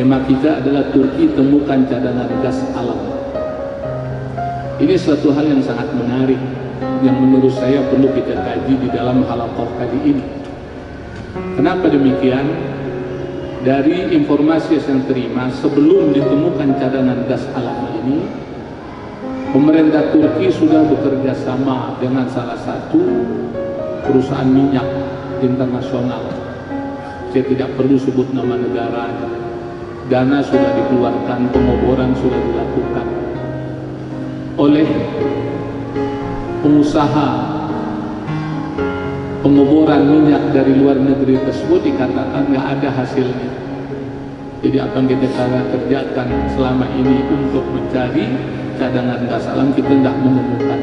Tema kita adalah Turki temukan cadangan gas alam. Ini suatu hal yang sangat menarik, yang menurut saya perlu kita kaji di dalam halaqah kali ini. Kenapa demikian? Dari informasi yang saya terima, sebelum ditemukan cadangan gas alam ini, pemerintah Turki sudah bekerja sama dengan salah satu perusahaan minyak internasional. Saya tidak perlu sebut nama negaranya. Dana sudah dikeluarkan, pengoboran sudah dilakukan oleh pengusaha pengoboran minyak dari luar negeri tersebut. Dikatakan nggak ada hasilnya. Jadi apa yang kita kerjakan selama ini untuk mencari cadangan gas alam, kita tidak menemukan.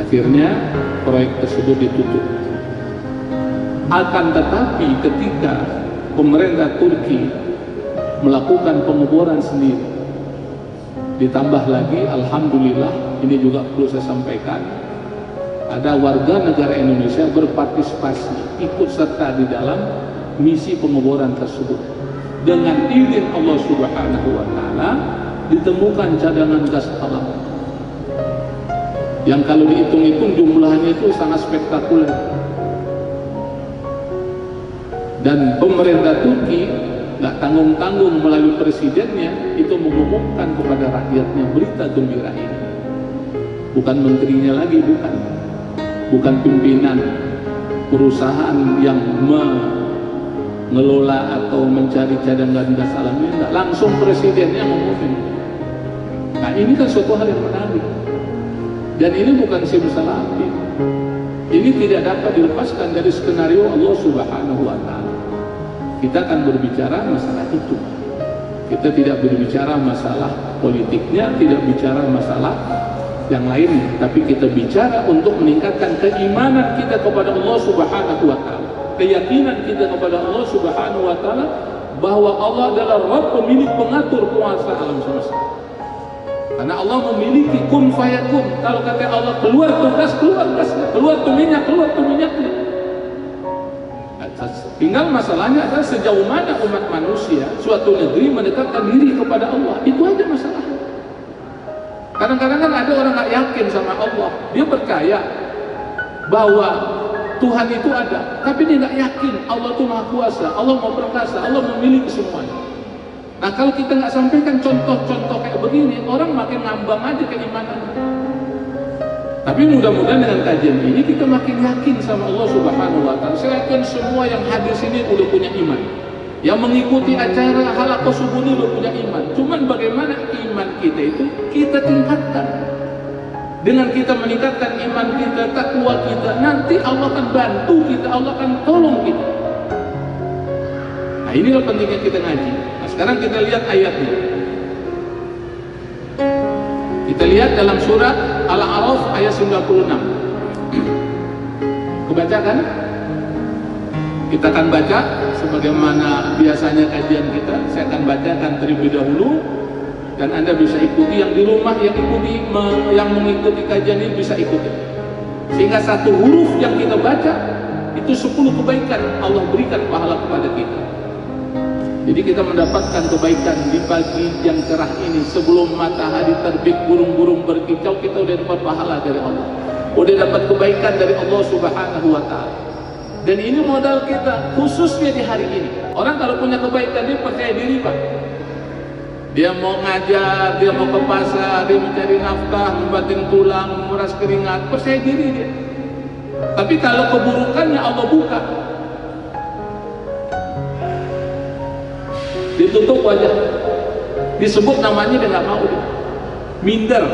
Akhirnya proyek tersebut ditutup. Akan tetapi ketika pemerintah Turki melakukan pengoboran sendiri, ditambah lagi, alhamdulillah, ini juga perlu saya sampaikan, ada warga negara Indonesia berpartisipasi, ikut serta di dalam misi pengoboran tersebut. Dengan izin Allah Subhanahu wa Ta'ala, ditemukan cadangan gas alam yang kalau dihitung-hitung jumlahnya itu sangat spektakuler. Dan pemerintah Turki nggak tanggung-tanggung melalui presidennya itu mengumumkan kepada rakyatnya berita gembira ini. Bukan menterinya lagi, bukan pimpinan perusahaan yang mengelola atau mencari cadangan gas alam ini, enggak, langsung presidennya ngumumin. Nah, ini kan suatu hal yang menarik, dan ini bukan simsalabim. Ini tidak dapat dilepaskan dari skenario Allah Subhanahu wa Ta'ala. Kita akan berbicara masalah itu. Kita tidak berbicara masalah politiknya, tidak bicara masalah yang lain, tapi kita bicara untuk meningkatkan keimanan kita kepada Allah Subhanahu wa Ta'ala, keyakinan kita kepada Allah Subhanahu wa Ta'ala bahwa Allah adalah Rabb, pemilik pengatur kuasa alam semesta. Karena Allah memiliki kun fayakun. Kalau kata Allah keluar tugas, keluar gasnya, keluar tuh minyaknya. Tinggal masalahnya adalah sejauh mana umat manusia, suatu negeri mendekatkan diri kepada Allah. Itu aja masalahnya. Kadang-kadang kan ada orang nggak yakin sama Allah. Dia percaya bahwa Tuhan itu ada, tapi dia nggak yakin Allah itu maha kuasa, Allah maha perkasa, Allah memiliki semuanya. Nah, kalau kita nggak sampaikan contoh-contoh kayak begini, orang makin ngambang aja keimanannya. Tapi mudah-mudahan dengan kajian ini kita makin yakin sama Allah Subhanahu wa Ta'ala. Saya yakin semua yang hadir sini udah punya iman. Yang mengikuti acara halaqah subuh ini udah punya iman. Cuman bagaimana iman kita itu kita tingkatkan. Dengan kita meningkatkan iman kita, takwa kita, nanti Allah akan bantu kita, Allah akan tolong kita. Nah, inilah pentingnya kita ngaji. Nah, sekarang kita lihat ayatnya. Kita lihat dalam surat Al-A'raf ayat 96. Kebaca kan? Kita akan baca sebagaimana biasanya kajian kita. Saya akan bacakan terlebih dahulu dan Anda bisa ikuti, yang di rumah yang mengikuti kajian ini bisa ikuti. Sehingga satu huruf yang kita baca itu 10 kebaikan Allah berikan pahala kepada kita. Jadi kita mendapatkan kebaikan di pagi yang cerah ini, sebelum matahari terbit, burung-burung berkicau, kita udah dapat pahala dari Allah, udah dapat kebaikan dari Allah Subhanahu wa Ta'ala. Dan ini modal kita, khususnya di hari ini. Orang kalau punya kebaikan, dia percaya diri, Pak. Dia mau ngajar, dia mau ke pasar, dia mencari nafkah, membanting tulang, menguras keringat, percaya diri dia. Tapi kalau keburukannya Allah buka, ditutup wajah, disebut namanya dia nggak mau, dia minder.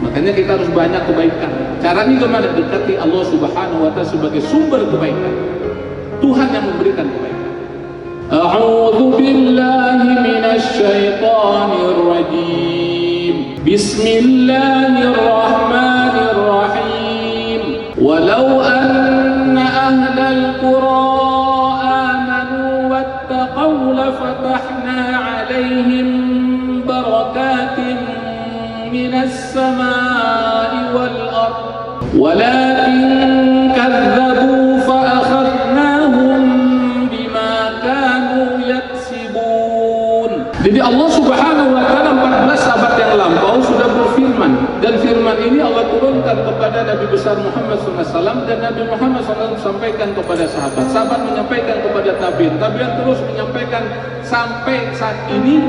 Makanya kita harus banyak kebaikan. Caranya gimana? Dekati Allah Subhanahu wa Ta'ala sebagai sumber kebaikan. Tuhan yang memberikan kebaikan. A'udzu billahi minasy syaithanir rajim. Bismillahirrahmanirrahim. Walau anna ahlal qura لفتحنا عليهم بركات من السماء والأرض ولكن كذبوا فأخذناهم بما Jadi Allah Subhanahu wa taala 14 abad yang lampau sudah berfirman, dan firman ini Allah turunkan kepada Nabi besar Muhammad SAW, dan Nabi Muhammad SAW sampaikan kepada sahabat, sahabat menyampaikan kepada tabi'in, tabi'in terus menyampaikan sampai saat ini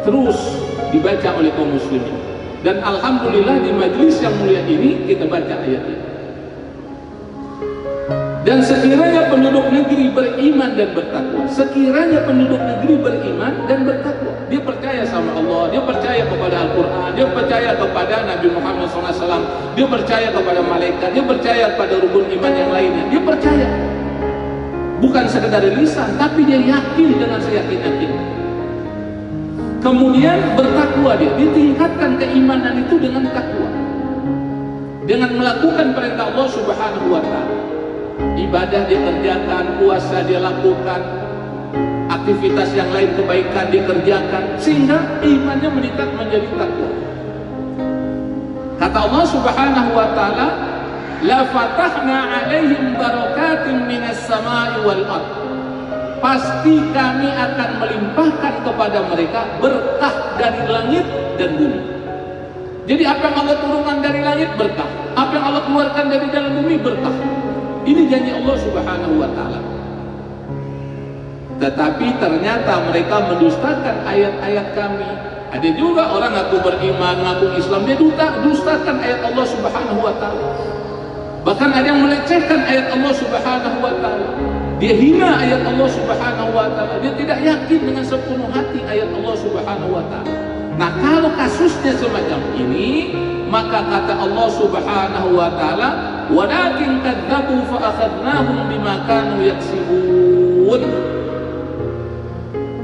terus dibaca oleh kaum muslimin. Dan alhamdulillah di majelis yang mulia ini kita baca ayat ini. Dan sekiranya penduduk negeri beriman dan bertakwa, sekiranya penduduk negeri beriman dan bertakwa, dia percaya sama Allah, dia percaya kepada Al-Quran, dia percaya kepada Nabi Muhammad SAW, dia percaya kepada malaikat, dia percaya kepada rukun iman yang lainnya, dia percaya bukan sekedar lisan, tapi dia yakin dengan seyakin-yakin. Kemudian bertakwa, dia tingkatkan keimanan itu dengan takwa, dengan melakukan perintah Allah Subhanahu wa taala. Ibadah dia kerjakan, puasa dia lakukan, aktivitas yang lain kebaikan dikerjakan, sehingga imannya meningkat menjadi takwa. Kata Allah Subhanahu wa taala, la fatahna alaihim barakatim minas samai wal ardh. Pasti kami akan melimpahkan kepada mereka berkah dari langit dan bumi. Jadi apa yang Allah turunkan dari langit berkah, apa yang Allah keluarkan dari dalam bumi berkah. Ini janji Allah Subhanahu wa taala. Tetapi ternyata mereka mendustakan ayat-ayat kami. Ada juga orang ngaku beriman, ngaku Islam, dia dustakan ayat Allah Subhanahu wa taala. Bahkan ada yang melecehkan ayat Allah Subhanahu wa taala. Dia hina ayat Allah Subhanahu wa taala. Dia tidak yakin dengan sepenuh hati ayat Allah Subhanahu wa taala. Nah, kalau kasusnya semacam ini, maka kata Allah Subhanahu wa taala, walakin kadzabu fa akhadnahum bima kanu yaksibun.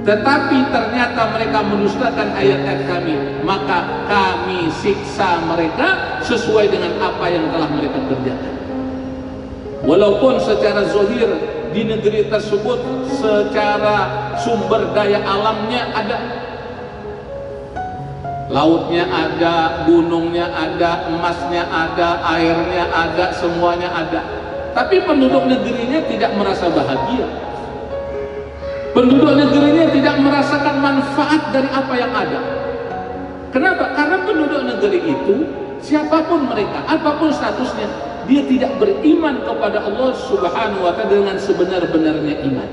Tetapi ternyata mereka mendustakan ayat-ayat kami, maka kami siksa mereka sesuai dengan apa yang telah mereka kerjakan. Walaupun secara zahir di negeri tersebut secara sumber daya alamnya ada, lautnya ada, gunungnya ada, emasnya ada, airnya ada, semuanya ada. Tapi penduduk negerinya tidak merasa bahagia. Penduduk negerinya tidak merasakan manfaat dari apa yang ada. Kenapa? Karena penduduk negeri itu, siapapun mereka, apapun statusnya, dia tidak beriman kepada Allah Subhanahu wa taala dengan sebenar-benarnya iman.